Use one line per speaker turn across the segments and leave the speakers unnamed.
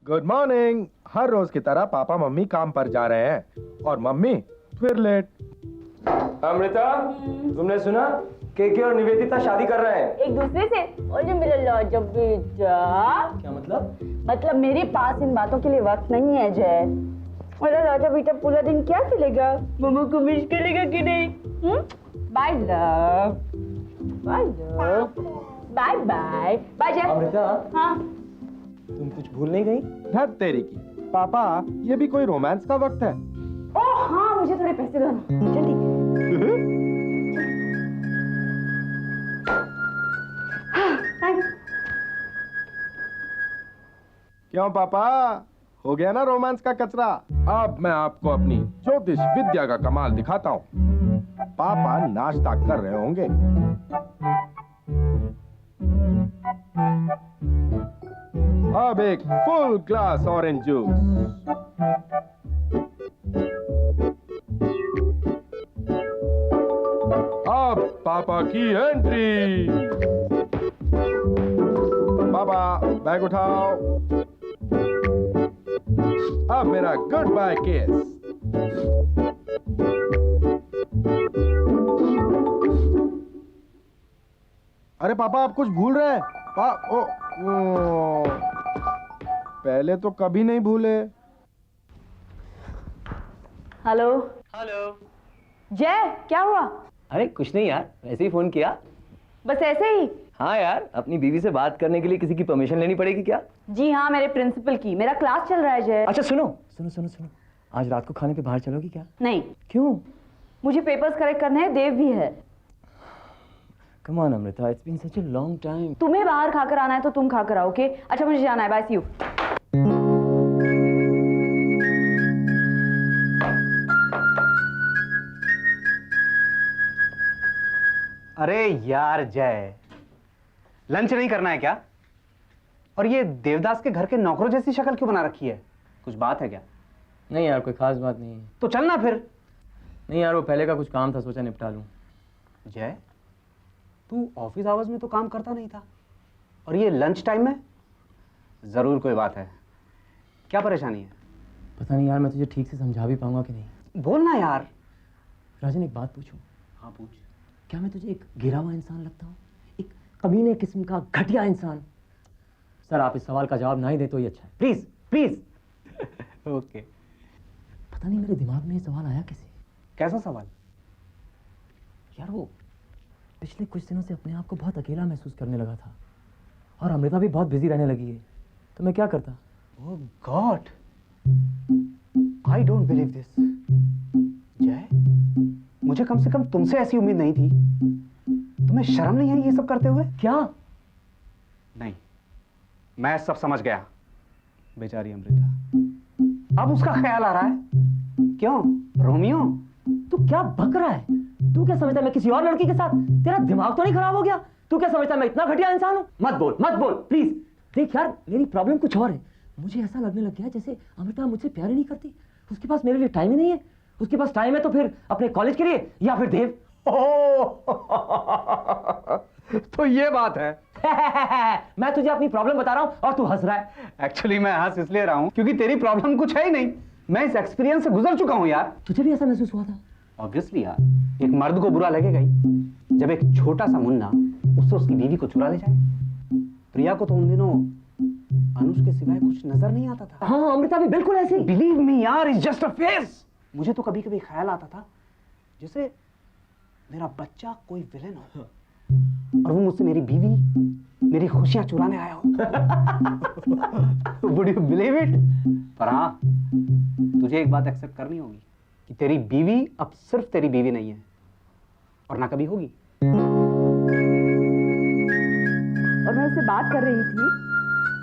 Good morning. हर रोज की तरह papa mummy काम पर जा रहे हैं और मम्मी फिर लेट।
अमृता, तुमने सुना? केके और निवेदिता शादी कर रहे हैं
एक दूसरे से। और जो मेरा लाजब बेटा।
क्या मतलब?
मतलब मेरे पास इन बातों के लिए वक्त नहीं है जय। मेरा लाजब बेटा पूरा दिन क्या चलेगा? मम्मा को मिस करेगा कि नहीं? Bye love, bye love, bye bye bye Jay.
Amrita,
हाँ
तुम कुछ भूल नहीं गई?
धत तेरी की। पापा, ये भी कोई रोमांस का वक्त है?
ओह हाँ, मुझे थोड़े पैसे दो ना जल्दी। थैंक्स।
क्यों पापा, हो गया ना रोमांस का कचरा? अब मैं आपको अपनी ज्योतिष विद्या का कमाल दिखाता हूँ। पापा नाश्ता कर रहे होंगे। अब एक फुल ग्लास ऑरेंज जूस। अब पापा की एंट्री। पापा बैग उठाओ। अब मेरा गुड बाय किस। अरे पापा, आप कुछ भूल रहे हैं? ओ, पहले तो कभी नहीं भूले।
Hello
hello.
जय, क्या हुआ?
अरे कुछ नहीं यार, वैसे ही फोन किया।
बस ऐसे ही?
हाँ यार, अपनी बीवी से बात करने के लिए किसी की परमिशन लेनी पड़ेगी क्या?
जी हाँ, मेरे प्रिंसिपल की। मेरा क्लास चल रहा है जय।
अच्छा सुनो सुनो सुनो सुनो, आज रात को खाने पे बाहर चलोगी क्या?
नहीं,
क्यों?
मुझे पेपर्स करेक्ट करने हैं, देव भी है।
Come on Amrita, it's been such a long time.
तुम्हें बाहर खाकर आना है तो तुम खाकर आओ, ओके? अच्छा मुझे जाना है, बाय, सी यू।
अरे यार जय, लंच नहीं करना है क्या? और ये देवदास के घर के नौकरों जैसी शक्ल क्यों बना रखी है? कुछ बात है क्या?
नहीं यार, कोई खास बात नहीं है।
तो चलना फिर।
नहीं यार, वो पहले का कुछ काम था, सोचा निपटा लूं।
जय, तू ऑफिस आवर्स में तो काम करता नहीं था, और ये लंच टाइम में? जरूर कोई बात है। क्या परेशानी है?
पता नहीं यार, मैं तुझे ठीक से समझा भी पाऊंगा कि नहीं।
बोलना यार।
राजन, एक बात पूछूं?
हाँ पूछ।
क्या मैं तुझे एक गिरा हुआ इंसान लगता हूँ? एक कमीने किस्म का घटिया इंसान? सर, आप इस सवाल का जवाब ना ही दे तो ही अच्छा है, प्लीज प्लीज।
ओके।
पता नहीं मेरे दिमाग में ये सवाल आया कैसे।
कैसा सवाल?
यार, वो पिछले कुछ दिनों से अपने आप को बहुत अकेला महसूस करने लगा था, और अमृता भी बहुत बिजी रहने लगी है, तो मैं क्या करता?
Oh God, I don't believe this. Jay, मुझे कम से कम तुमसे ऐसी उम्मीद नहीं थी। तुम्हें शर्म नहीं आई ये सब करते हुए?
क्या?
नहीं, मैं सब समझ गया। बेचारी अमृता, अब उसका ख्याल आ रहा है। क्यों रोमियो?
तू क्या बक रहा है? तू क्या समझता है मैं किसी और लड़की के साथ? तेरा दिमाग तो नहीं खराब हो गया? तू क्या समझता है मैं इतना घटिया इंसान हूँ? मत बोल मत बोल प्लीज। देख यार, मेरी प्रॉब्लम कुछ और है। मुझे ऐसा लगने लग गया है जैसे अमृता मुझसे प्यार ही नहीं करती। उसके पास मेरे लिए टाइम ही नहीं है। उसके पास टाइम है तो फिर अपने कॉलेज के लिए या फिर देव।
तो ये बात है।
मैं तुझे अपनी प्रॉब्लम बता रहा हूँ और तू हंस रहा है।
एक्चुअली मैं हंस इसलिए रहा हूँ क्योंकि तेरी प्रॉब्लम कुछ है ही नहीं। मैं इस एक्सपीरियंस से गुजर चुका हूँ यार।
तुझे भी ऐसा महसूस हुआ था?
ऑब्वियसली यार, एक मर्द को बुरा लगेगा ही जब एक छोटा सा मुन्ना उससे उसकी बीवी को चुरा ले जाए। प्रिया को तो उन दिनों अनुज के सिवाय कुछ नजर नहीं आता था।
हाँ, अमृता भी बिल्कुल ऐसी।
बिलीव मी यार, इट्स जस्ट अ फेज। मुझे तो कभी कभी ख्याल आता था जैसे मेरा बच्चा कोई विलेन हो और वो मुझसे मेरी बीवी, मेरी खुशियां चुराने आया हो। Would you believe it? पर हाँ, तुझे एक बात एक्सेप्ट करनी होगी कि तेरी बीवी अब सिर्फ तेरी बीवी नहीं है और ना कभी होगी।
और मैं उससे बात कर रही थी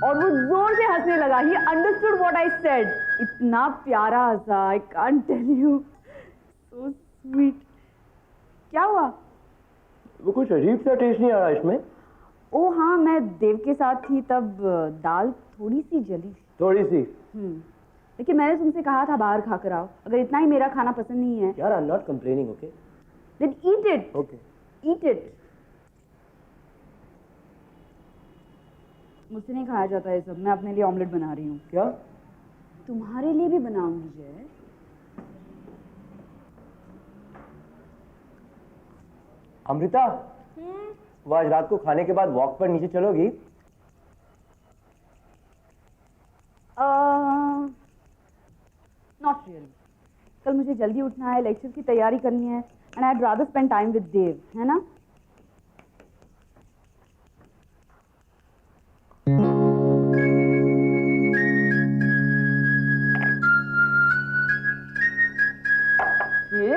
और वो जोर से हंसने लगा। He understood what I said. इतना प्यारा हंसा, I can't tell you. So sweet. क्या हुआ?
वो कुछ अजीब सा टेस्ट नहीं आ रहा इसमें।
ओह हाँ, मैं देव के साथ थी तब दाल थोड़ी सी जली थी।
थोड़ी सी?
लेकिन मैंने तुमसे कहा था बाहर खाकर आओ। अगर इतना ही मेरा खाना पसंद नहीं है।
यार, I am not complaining, okay?
Then eat it.
Okay.
Eat it. मुझसे नहीं खाया जाता ये सब। मैं अपने लिए ऑमलेट बना रही हूँ।
क्या?
तुम्हारे लिए भी बनाऊंगी जय।
अमृता, वो आज रात को खाने के बाद वॉक पर नीचे चलोगी?
Not really. कल मुझे जल्दी उठना है, लेक्चर की तैयारी करनी है, and I rather spend time with Dev, है ना? फिर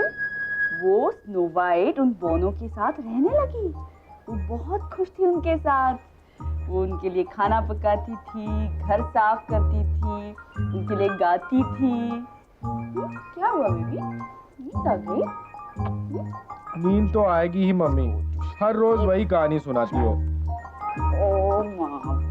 वो स्नो वाइट उन दोनों के साथ रहने लगी। वो बहुत खुश थी उनके साथ। वो उनके लिए खाना पकाती थी, घर साफ करती थी, उनके लिए गाती थी। क्या हुआ बेबी? नींद आ गई?
नींद तो आएगी ही मम्मी, हर रोज वही कहानी सुनाती हो।
ओ माँ।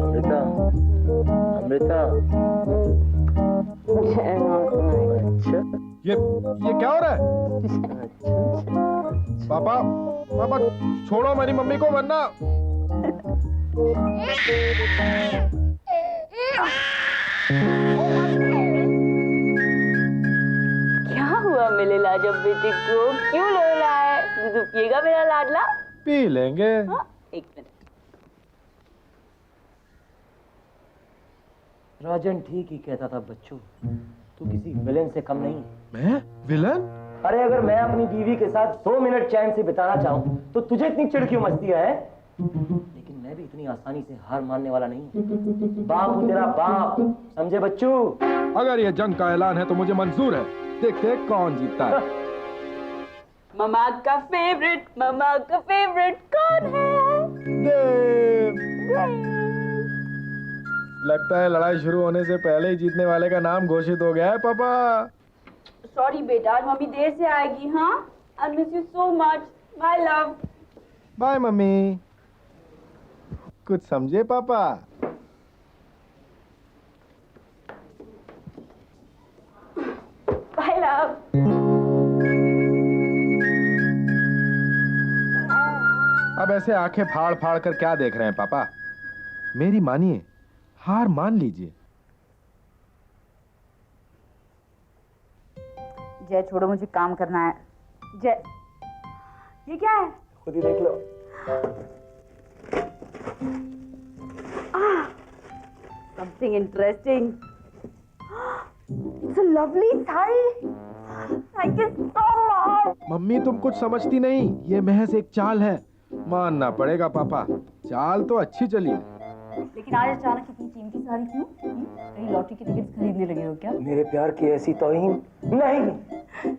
अमृता, अमृता। अच्छा,
ये क्या हो रहा है? पापा, पापा छोड़ो मेरी मम्मी को वरना।
क्या हुआ मेरे लाजब बेटे को? क्यों रो रहा है? दूध पिएगा मेरा लाडला?
पी लेंगे।
हाँ, एक मिनट।
राजन ठीक ही कहता था बच्चों, तू किसी विलेन से कम नहीं।
मैं विलन?
अरे अगर मैं अपनी बीवी के साथ 2 मिनट चैन से बिताना चाहूं तो तुझे इतनी चिढ़ क्यों मचती है? लेकिन मैं भी इतनी आसानी से हार मानने वाला नहीं। बाप हूं तेरा बाप, समझे बच्चू?
अगर ये जंग का ऐलान है तो मुझे मंजूर है। देखते हैं कौन जीतता है।
मामा का फेवरेट कौन है?
देव। लगता है लड़ाई शुरू होने से पहले ही जीतने वाले का नाम घोषित हो गया है पापा।
सॉरी बेटा, आज मम्मी देर से आएगी। हाँ, I miss you so much. Bye love.
Bye mummy. कुछ समझे पापा?
Bye love.
अब ऐसे आंखें फाड़ फाड़ कर क्या देख रहे हैं पापा? मेरी मानिए, हार मान लीजिए।
जय छोड़ो, मुझे काम करना है। जय, ये क्या है?
खुद ही देख लो।
Something interesting. It's a lovely sari. Thank you so much.
Mummy तुम कुछ समझती नहीं, ये महज एक चाल है। मानना पड़ेगा पापा, चाल तो अच्छी चली है।
लेकिन आज अचानक इतनी कीमती साड़ी क्यों? कहीं लॉटरी की टिकट खरीदने लगे हो क्या?
मेरे प्यार की ऐसी तौहीन नहीं।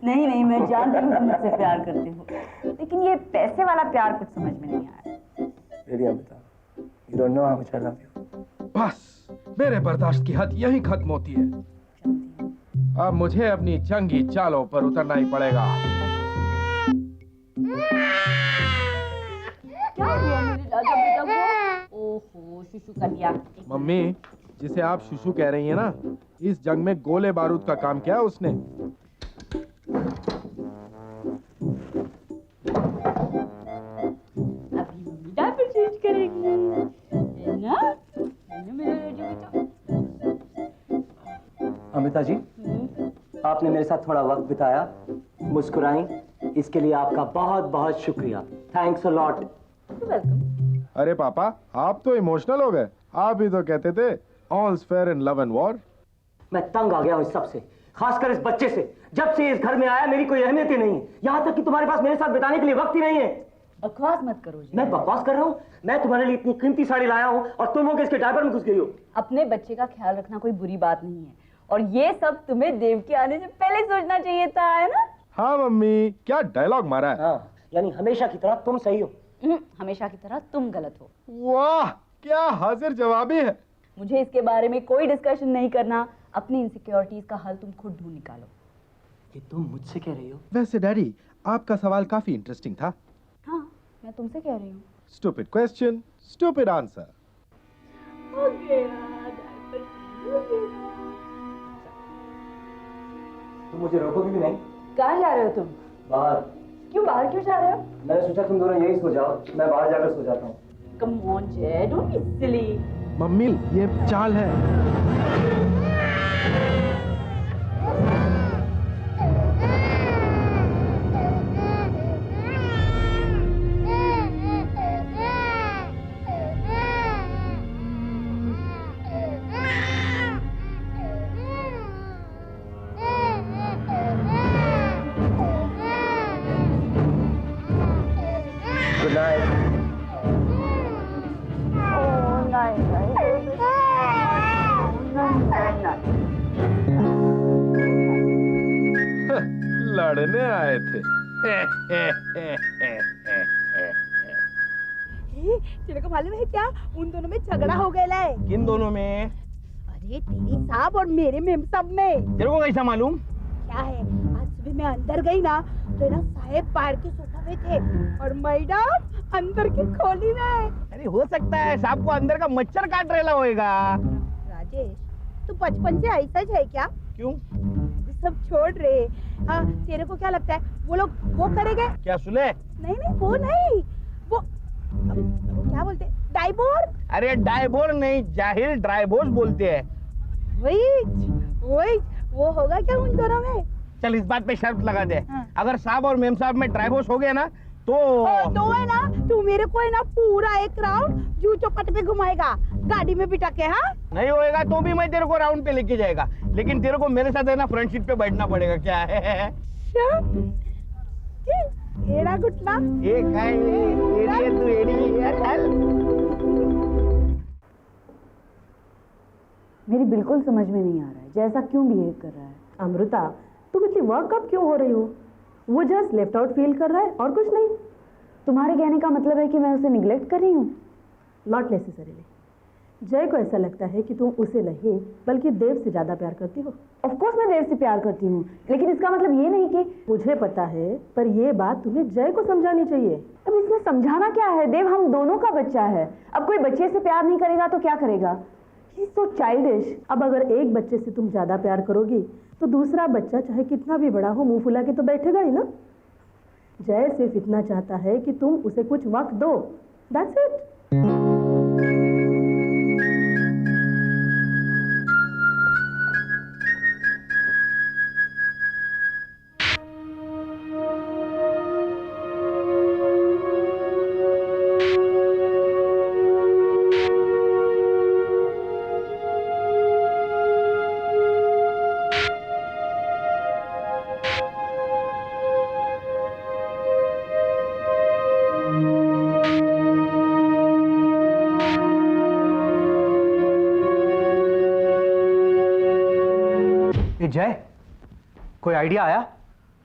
नहीं नहीं, मैं जानती हूँ तुम मुझसे प्यार करते हो, लेकिन ये पैसे वाला प्यार कुछ समझ में नहीं आया।
Really, Amrita, you don't know how much I love you.
बस मेरे बर्दाश्त की हद यही खत्म होती है। अब मुझे अपनी जंगी चालों पर उतरना ही पड़ेगा।
क्या हुआ मेरे राजा बेटा को? ओहो, शुशु कर दिया।
मम्मी, जिसे आप शुशु कह रही हैं ना, इस जंग में गोले बारूद का काम किया उसने।
अभी मम्मी डायपर चेंज करेगी, है ना? है ना मेरा राजा बेटा?
अमृता जी, आपने मेरे साथ थोड़ा वक्त बिताया, मुस्कुराई, इसके लिए आपका बहुत बहुत शुक्रिया। Thanks a lot.
वेलकम।
अरे पापा, आप तो इमोशनल हो गए। आप ही तो कहते थे all's fair in love and war.
मैं तंग आ गया हूँ इस सब से, खासकर इस बच्चे से। जब से इस घर में आया मेरी कोई अहमियत ही नहीं है, यहाँ तक कि तुम्हारे पास मेरे साथ बिताने के लिए वक्त ही नहीं है।
बकवास मत करो जी।
मैं बकवास कर रहा हूँ? मैं तुम्हारे लिए इतनी कीमती साड़ी लाया हूँ और तुम हो के इसके डायपर में घुस गई हो।
अपने बच्चे का ख्याल रखना कोई बुरी बात नहीं है, और ये सब तुम्हें देव के आने से पहले सोचना चाहिए था, है ना?
हाँ मम्मी, क्या डायलॉग मारा है।
हाँ, यानी हमेशा की तरह तुम सही हो।
हमेशा की तरह तुम गलत हो।
वाह, क्या हाजिर जवाबी है।
मुझे इसके बारे में कोई डिस्कशन नहीं करना। अपनी इनसिक्योरिटीज का हल तुम खुद ढूंढ निकालो।
ये तुम मुझसे कह रही हो?
वैसे डैडी, आपका सवाल काफी इंटरेस्टिंग था।
हाँ, मैं तुमसे कह रही हूँ।
Stupid question, stupid answer.
हो गया,
तुम मुझे रोकोगे भी नहीं?
कहाँ जा रहे हो तुम?
बाहर।
क्यों बाहर क्यों जा रहे हो?
मैंने सोचा तुम दोनों यहीं सो जाओ, मैं बाहर जाकर सो जाता हूँ।
कम ऑन जय, डोंट बी सिली।
मम्मी ये चाल है।
Good night.
ओह नहीं
लड़ने आए थे।
तेरे को मालूम है क्या, उन दोनों में झगड़ा हो गया है।
किन दोनों में?
अरे तेरी साहब और मेरे मेम साहब में।
तेरे को कैसा मालूम?
क्या है, आज सुबह मैं अंदर गई ना तो ना साहेब बाहर के सोफा में थे और मैडम अंदर की खोली में।
अरे हो सकता है साहब को अंदर का मच्छर काट रहेला होएगा।
राजेश तू बचपन से ऐसा ही है क्या?
क्यों?
सब छोड़ रहे। हाँ तेरे को क्या लगता है वो लोग वो करेंगे?
क्या सुले?
नहीं नहीं वो नहीं, वो क्या बोलते डाइवोर्स।
अरे डाइवोर्स नहीं, जाहिर ड्राइवोर्स बोलते हैं।
वही वो होगा क्या उन दोनों में?
चल इस बात पे शर्त लगा दे,
हाँ।
अगर साहब और मेम साहब में ड्राइवोर्स हो गया ना तो
तो है ना, तू मेरे को है ना पूरा एक राउंड जू चौपट पे घुमाएगा गाड़ी में बिठा के। हाँ
नहीं होएगा तो भी मैं तेरे को राउंड पे लेके जाएगा, लेकिन तेरे को मेरे साथ है ना फ्रंट सीट पे बैठना पड़ेगा। क्या है?
एड़ा गुटला
ये काय एड़ी है तू, एड़ी है चल।
मेरी बिल्कुल समझ में नहीं आ रहा है जैसा क्यों बिहेव कर रहा है।
अमृता तुम इतनी वर्क अप क्यों हो रही हो? वो जस्ट लेफ्ट आउट फील कर रहा है और कुछ नहीं।
तुम्हारे कहने का मतलब है कि मैं उसे निग्लेक्ट कर रही हूँ?
Not necessarily. जय को ऐसा लगता है कि तुम उसे नहीं बल्कि देव से ज्यादा प्यार करती हो।
ऑफ कोर्स मैं देव से प्यार करती हूँ, लेकिन इसका मतलब ये नहीं कि
मुझे पता है, पर ये बात तुम्हें जय को समझानी चाहिए।
अब इसमें समझाना क्या है? देव हम दोनों का बच्चा है। अब कोई बच्चे से प्यार नहीं करेगा तो क्या करेगा? He is so childish.
अब अगर एक बच्चे से तुम ज्यादा प्यार करोगी तो दूसरा बच्चा चाहे कितना भी बड़ा हो मुंह फुला के तो बैठेगा ही ना। जय सिर्फ इतना चाहता है कि तुम उसे कुछ वक्त दो, दैट्स इट।
जय कोई आइडिया आया?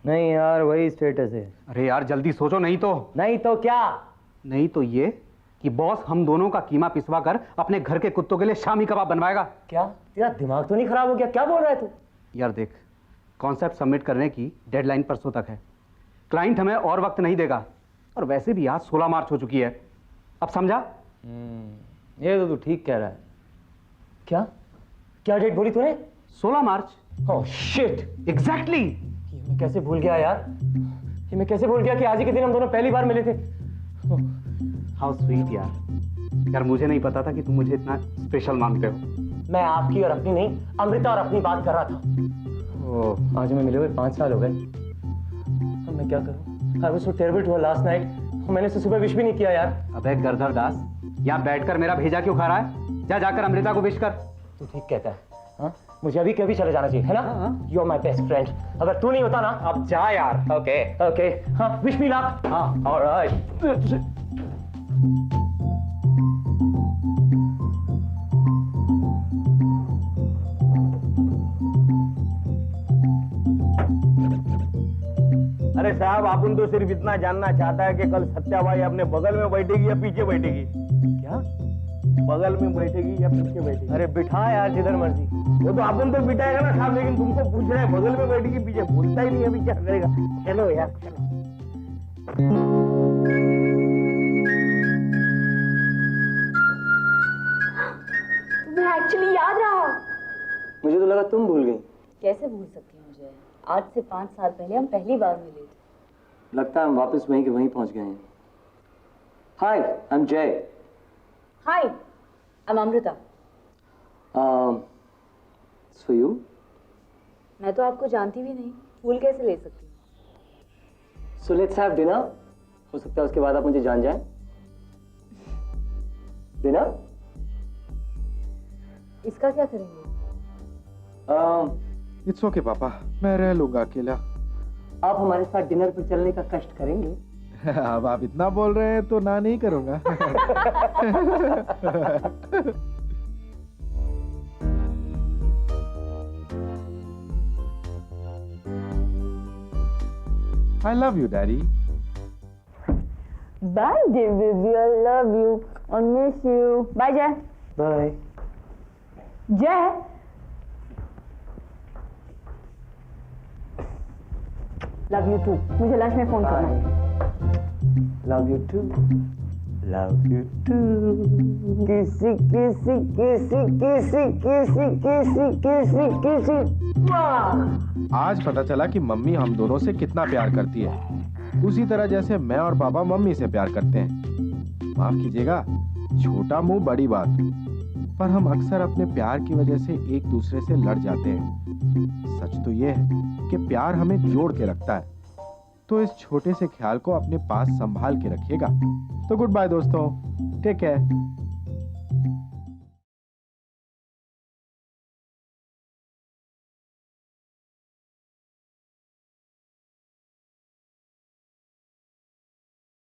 नहीं यार, वही स्टेटस है।
अरे यार जल्दी सोचो, नहीं तो
क्या?
नहीं तो ये कि बॉस हम दोनों का कीमा पिसवा कर अपने घर के कुत्तों के लिए शामी कबाब बनवाएगा।
क्या तेरा दिमाग तो नहीं खराब हो गया? क्या बोल रहा है तू?
यार देख, कॉन्सेप्ट सबमिट करने की डेडलाइन परसों तक है। क्लाइंट हमें और वक्त नहीं देगा, और वैसे भी आज 16 मार्च हो चुकी है। अब समझा?
ये तो तू ठीक कह रहा है। क्या क्या डेट बोली तूने?
16 मार्च।
Oh shit,
exactly.
ये मैं कैसे भूल गया यार, ये मैं कैसे भूल गया कि आज ही के दिन हम दोनों पहली बार मिले थे।
हाउ स्वीट यार। यार मुझे नहीं पता था कि तुम मुझे इतना स्पेशल मानते हो।
मैं आपकी और अपनी नहीं, अमृता और अपनी बात कर रहा था। ओह, आज हमें मिले हुए 5 साल हो गए। अब मैं क्या करूं? I was so terrible to her last night. मैंने उसे सुबह विश भी नहीं किया यार।
अबे गरधर दास, यहाँ बैठकर मेरा भेजा क्यों खा रहा है? जा जाकर अमृता को विश कर।
तू ठीक कहता है। हाँ, मुझे अभी कभी चले जाना चाहिए, है ना? You are my best friend. अगर तू नहीं होता ना, अब जा यार। ओके ओके, हाँ विश मी लक। हाँ ऑलराइट।
अरे साहब, अपन तो सिर्फ इतना जानना चाहता है कि कल सत्याबाई अपने बगल में बैठेगी या पीछे बैठेगी?
क्या?
बगल में बैठेगी या पीछे बैठेगी?
अरे बिठा यार, जिधर मर्जी।
वो तो अपन तो बिठाएगा ना साहब, लेकिन तुमको पूछ रहा है बगल में बैठेगी पीछे, बोलता ही नहीं, अभी क्या करेगा? चलो यार चलो।
तुम्हें एक्चुअली याद रहा?
मुझे तो लगा तुम भूल गई।
कैसे भूल सकती हूँ मुझे? आज से 5 साल पहले हम पहली बार मिले थे।
लगता है हम वापस वहीं के वहीं पहुंच गए हैं। हाय, I am Jay.
Hi, I am Amrita.
So you?
मैं तो आपको जानती भी नहीं, फूल कैसे ले सकती हूँ?
So let's have dinner. हो सकता है उसके बाद आप मुझे जान जाएं। डिनर?
इसका क्या करेंगे?
इट्स ओके पापा, मैं रह लूंगा अकेला।
आप हमारे साथ डिनर पर चलने का कष्ट करेंगे?
अब आप इतना बोल रहे हैं तो ना नहीं करूंगा। I love you, Daddy.
Bye, dear baby. I love you. I miss you. Bye, Jay.
Bye.
Jay. Love you too. मुझे लंच में फोन करना है।
Love you too. Love you too.
किसी किसी किसी किसी किसी किसी किसी किसी।
आज पता चला कि मम्मी हम दोनों से कितना प्यार करती है, उसी तरह जैसे मैं और पापा मम्मी से प्यार करते हैं। माफ कीजिएगा, छोटा मुंह बड़ी बात, पर हम अक्सर अपने प्यार की वजह से एक दूसरे से लड़ जाते हैं। सच तो यह है कि प्यार हमें जोड़ के रखता है, तो इस छोटे से ख्याल को अपने पास संभाल के रखिएगा। तो गुड बाय दोस्तों, टेक केयर।